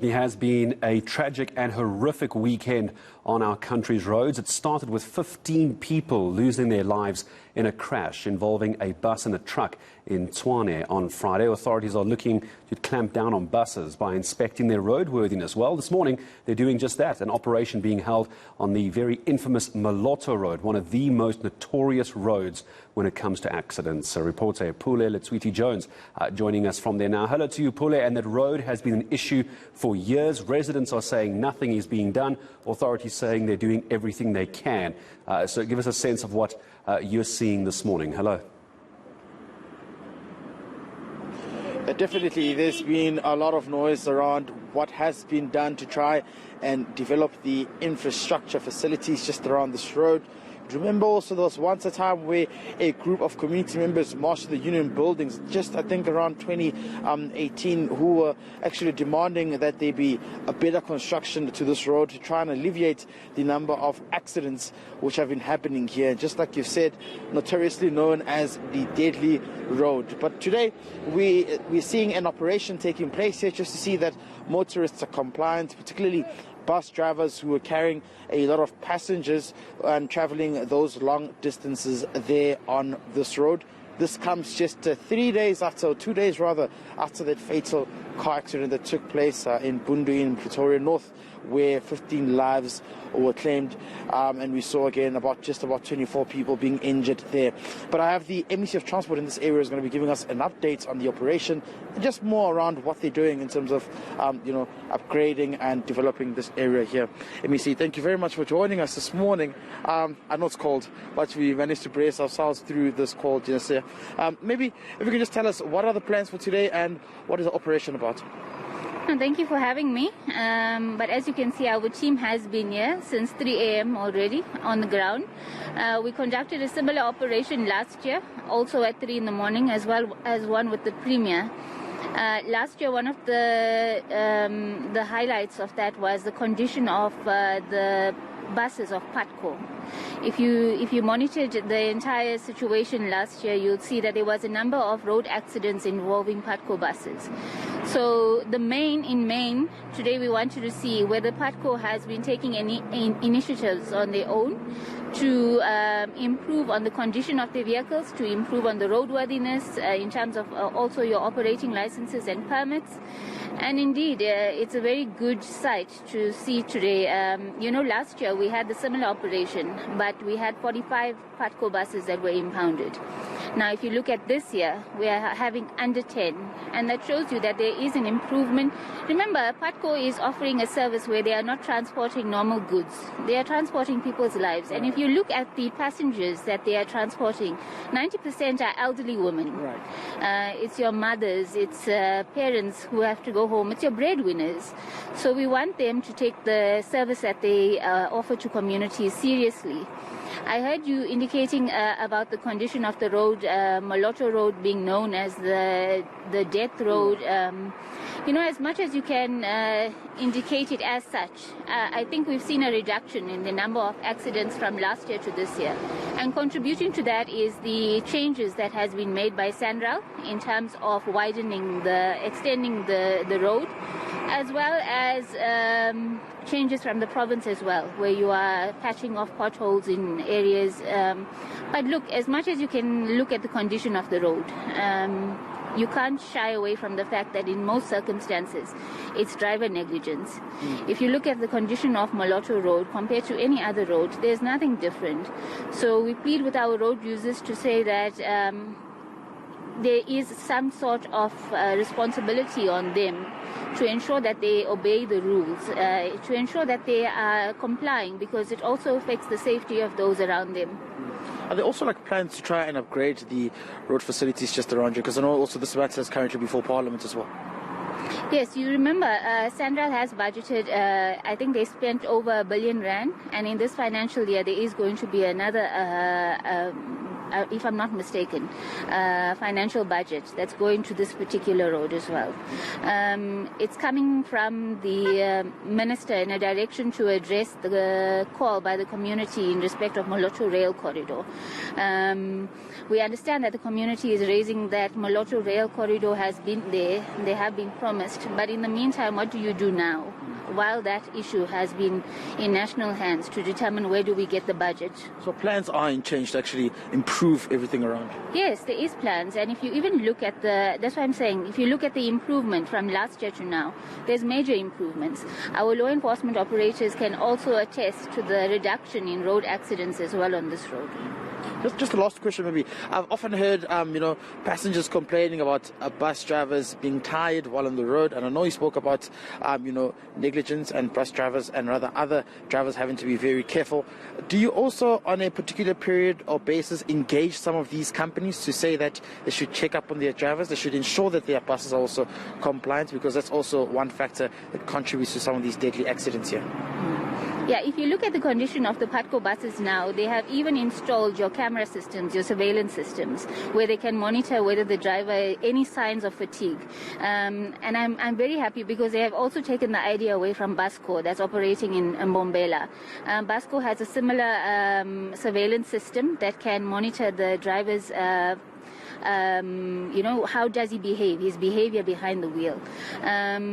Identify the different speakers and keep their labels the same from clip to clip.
Speaker 1: It has been a tragic and horrific weekend on our country's roads. It started with 15 people losing their lives in a crash involving a bus and a truck in Tshwane on Friday. Authorities are looking to clamp down on buses by inspecting their roadworthiness. Well, this morning they're doing just that, an operation being held on the very infamous Moloto Road, one of the most notorious roads when it comes to accidents. Reporter Pule Letswiti-Jones joining us from there now. Hello to you, Pule. And that road has been an issue for years. Residents are saying nothing is being done. Authorities saying they're doing everything they can. So give us a sense of what you're seeing this morning. Hello.
Speaker 2: Definitely, there's been a lot of noise around what has been done to try and develop the infrastructure facilities just around this road. Remember also there was once a time where a group of community members marched to the union buildings, just I think around 2018, who were actually demanding that there be a better construction to this road to try and alleviate the number of accidents which have been happening here. Just like you said, notoriously known as the deadly road. But today we're seeing an operation taking place here just to see that motorists are compliant, particularly bus drivers who are carrying a lot of passengers and traveling those long distances there on this road. This comes just 3 days after, or 2 days rather, after that fatal car accident that took place in Bundu in Pretoria North, where 15 lives were claimed, and we saw again about 24 people being injured there. But I have the MEC of Transport in this area is going to be giving us an update on the operation and just more around what they're doing in terms of upgrading and developing this area here. MEC, thank you very much for joining us this morning. I know it's cold, but we managed to brace ourselves through this cold. Maybe if you can just tell us what are the plans for today and what is the operation about?
Speaker 3: Thank you for having me. But as you can see, our team has been here since 3 a.m. already on the ground. We conducted a similar operation last year, also at 3 in the morning, as well as one with the Premier. Last year, one of the highlights of that was the condition of the buses of PATCO. If you monitored the entire situation last year, you'll see that there was a number of road accidents involving PATCO buses. So in Maine, today we wanted to see whether PATCO has been taking any initiatives on their own to improve on the condition of the vehicles, to improve on the roadworthiness in terms of also your operating licenses and permits. And indeed, it's a very good sight to see today. Last year we had the similar operation, but we had 45 PATCO buses that were impounded. Now, if you look at this year, we are having under 10, and that shows you that there is an improvement. Remember, PATCO is offering a service where they are not transporting normal goods. They are transporting people's lives. And if you look at the passengers that they are transporting, 90% are elderly women. Right. It's your mothers, it's parents who have to go home, it's your breadwinners. So we want them to take the service that they offer to communities seriously. I heard you indicating about the condition of the road, Moloto Road being known as the death road. As much as you can indicate it as such, I think we've seen a reduction in the number of accidents from last year to this year. And contributing to that is the changes that has been made by SANRAL in terms of extending the road, as well as changes from the province as well, where you are patching off potholes in areas. But look, as much as you can look at the condition of the road, you can't shy away from the fact that in most circumstances, it's driver negligence. If you look at the condition of Moloto Road compared to any other road, there's nothing different. So we plead with our road users to say that there is some sort of responsibility on them to ensure that they obey the rules, to ensure that they are complying, because it also affects the safety of those around them.
Speaker 2: Are there also plans to try and upgrade the road facilities just around you? Because I know also this matter is currently before Parliament as well.
Speaker 3: Yes, you remember SANRAL has budgeted, I think they spent over R1 billion, and in this financial year there is going to be another if I'm not mistaken, financial budget that's going to this particular road as well. It's coming from the minister in a direction to address the call by the community in respect of Moloto Rail Corridor. We understand that the community is raising that Moloto Rail Corridor has been there, they have been promised, but in the meantime, what do you do now? While that issue has been in national hands to determine where do we get the budget.
Speaker 2: So plans are in change to actually improve everything around?
Speaker 3: Yes, there is plans, and if you even look at that's what I'm saying, if you look at the improvement from last year to now, there's major improvements. Our law enforcement operators can also attest to the reduction in road accidents as well on this road.
Speaker 2: Just the last question maybe. I've often heard, passengers complaining about bus drivers being tired while on the road. And I know you spoke about, negligence and bus drivers and rather other drivers having to be very careful. Do you also, on a particular period or basis, engage some of these companies to say that they should check up on their drivers? They should ensure that their buses are also compliant, because that's also one factor that contributes to some of these deadly accidents here.
Speaker 3: Yeah, if you look at the condition of the PATCO buses now, they have even installed your camera systems, your surveillance systems, where they can monitor whether the driver, any signs of fatigue. And I'm very happy because they have also taken the idea away from Busco that's operating in Mbombela. Busco has a similar surveillance system that can monitor the driver's how does he behave, his behavior behind the wheel.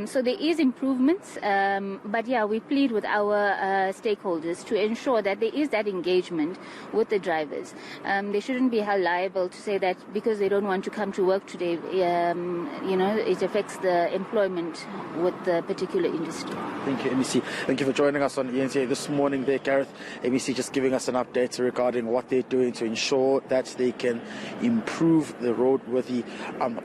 Speaker 3: So there is improvements, but yeah, we plead with our stakeholders to ensure that there is that engagement with the drivers. They shouldn't be held liable to say that because they don't want to come to work today, it affects the employment with the particular industry.
Speaker 2: Thank you, MEC. Thank you for joining us on eNCA this morning there, Gareth. MEC just giving us an update regarding what they're doing to ensure that they can improve the roadworthy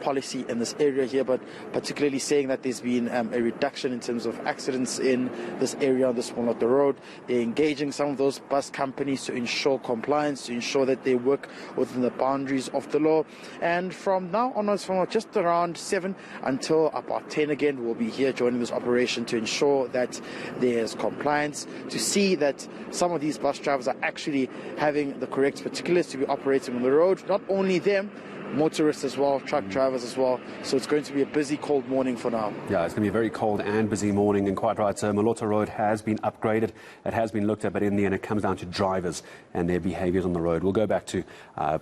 Speaker 2: policy in this area here, but particularly saying that there's been a reduction in terms of accidents in this area on this Moloto Road. They're engaging some of those bus companies to ensure compliance, to ensure that they work within the boundaries of the law. And from now onwards, from just around 7 until about 10 again, we'll be here joining this operation to ensure that there's compliance, to see that some of these bus drivers are actually having the correct particulars to be operating on the road. Not only them, motorists as well, truck drivers as well. So it's going to be a busy, cold morning for now.
Speaker 1: Yeah, it's going to be a very cold and busy morning, and quite right. So Moloto Road has been upgraded. It has been looked at, but in the end, it comes down to drivers and their behaviours on the road. We'll go back to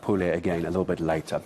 Speaker 1: Pule again a little bit later.